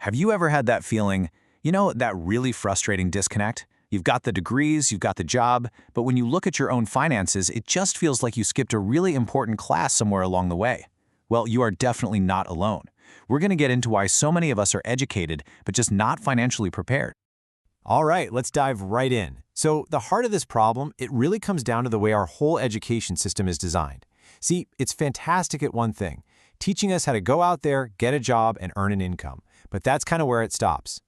Have you ever had that feeling, that really frustrating disconnect? You've got the degrees, you've got the job, but when you look at your own finances, it just feels like you skipped a really important class somewhere along the way. Well, you are definitely not alone. We're going to get into why so many of us are educated, but just not financially prepared. All right, let's dive right in. So the heart of this problem, it really comes down to the way our whole education system is designed. See, it's fantastic at one thing, teaching us how to go out there, get a job, and earn an income. But that's kind of where it stops.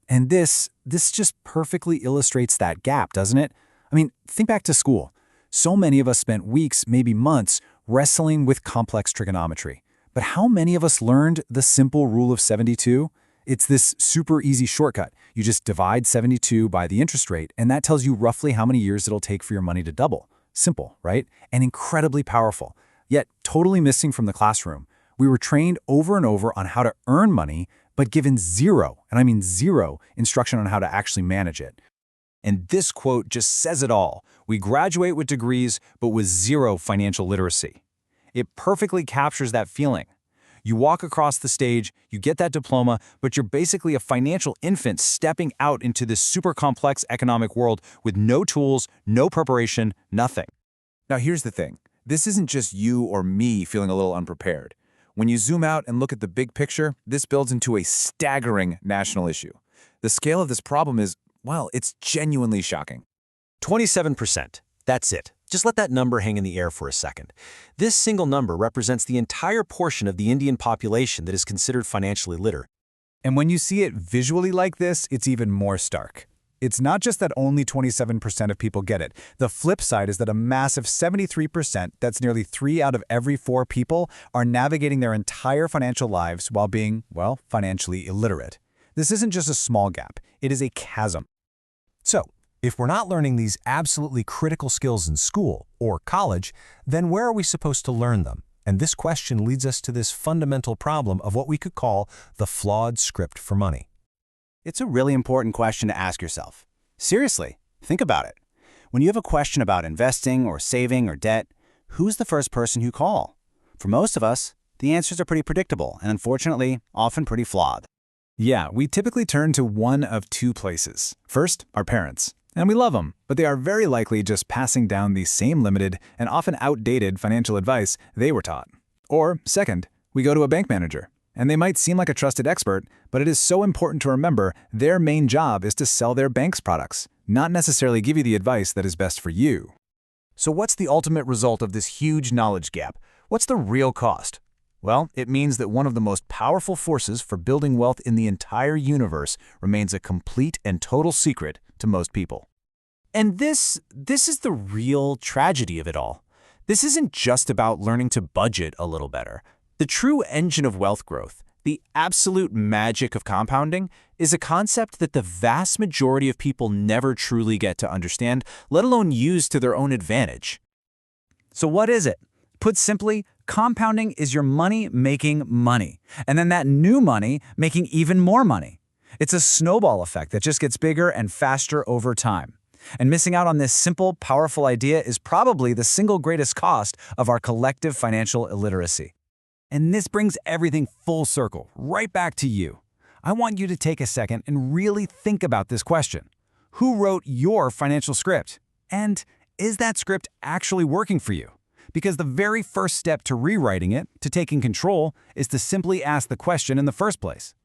And this just perfectly illustrates that gap, doesn't it? I mean, think back to school. So many of us spent weeks, maybe months, wrestling with complex trigonometry. But how many of us learned the simple rule of 72? It's this super easy shortcut. You just divide 72 by the interest rate, and that tells you roughly how many years it'll take for your money to double. Simple, right? And incredibly powerful, yet totally missing from the classroom. We were trained over and over on how to earn money, but given zero, and I mean zero, instruction on how to actually manage it. And this quote just says it all. We graduate with degrees, but with zero financial literacy. It perfectly captures that feeling. You walk across the stage, you get that diploma, but you're basically a financial infant stepping out into this super complex economic world with no tools, no preparation, nothing. Now here's the thing. This isn't just you or me feeling a little unprepared. When you zoom out and look at the big picture, this builds into a staggering national issue. The scale of this problem is, well, it's genuinely shocking. 27%. That's it. Just let that number hang in the air for a second. This single number represents the entire portion of the Indian population that is considered financially literate. And when you see it visually like this, it's even more stark. It's not just that only 27% of people get it. The flip side is that a massive 73%, that's nearly 3 out of every 4 people, are navigating their entire financial lives while being, well, financially illiterate. This isn't just a small gap, it is a chasm. So, if we're not learning these absolutely critical skills in school or college, then where are we supposed to learn them? And this question leads us to this fundamental problem of what we could call the flawed script for money. It's a really important question to ask yourself. Seriously, think about it. When you have a question about investing or saving or debt, who's the first person you call? For most of us, the answers are pretty predictable and unfortunately, often pretty flawed. Yeah, we typically turn to one of two places. First, our parents. And we love them, but they are very likely just passing down the same limited and often outdated financial advice they were taught. Or second, we go to a bank manager. And they might seem like a trusted expert, but it is so important to remember their main job is to sell their bank's products, not necessarily give you the advice that is best for you. So what's the ultimate result of this huge knowledge gap? What's the real cost? Well, it means that one of the most powerful forces for building wealth in the entire universe remains a complete and total secret to most people. And this is the real tragedy of it all. This isn't just about learning to budget a little better. The true engine of wealth growth, the absolute magic of compounding, is a concept that the vast majority of people never truly get to understand, let alone use to their own advantage. So what is it? Put simply, compounding is your money making money, and then that new money making even more money. It's a snowball effect that just gets bigger and faster over time. And missing out on this simple, powerful idea is probably the single greatest cost of our collective financial illiteracy. And this brings everything full circle, right back to you. I want you to take a second and really think about this question. Who wrote your financial script? And is that script actually working for you? Because the very first step to rewriting it, to taking control, is to simply ask the question in the first place.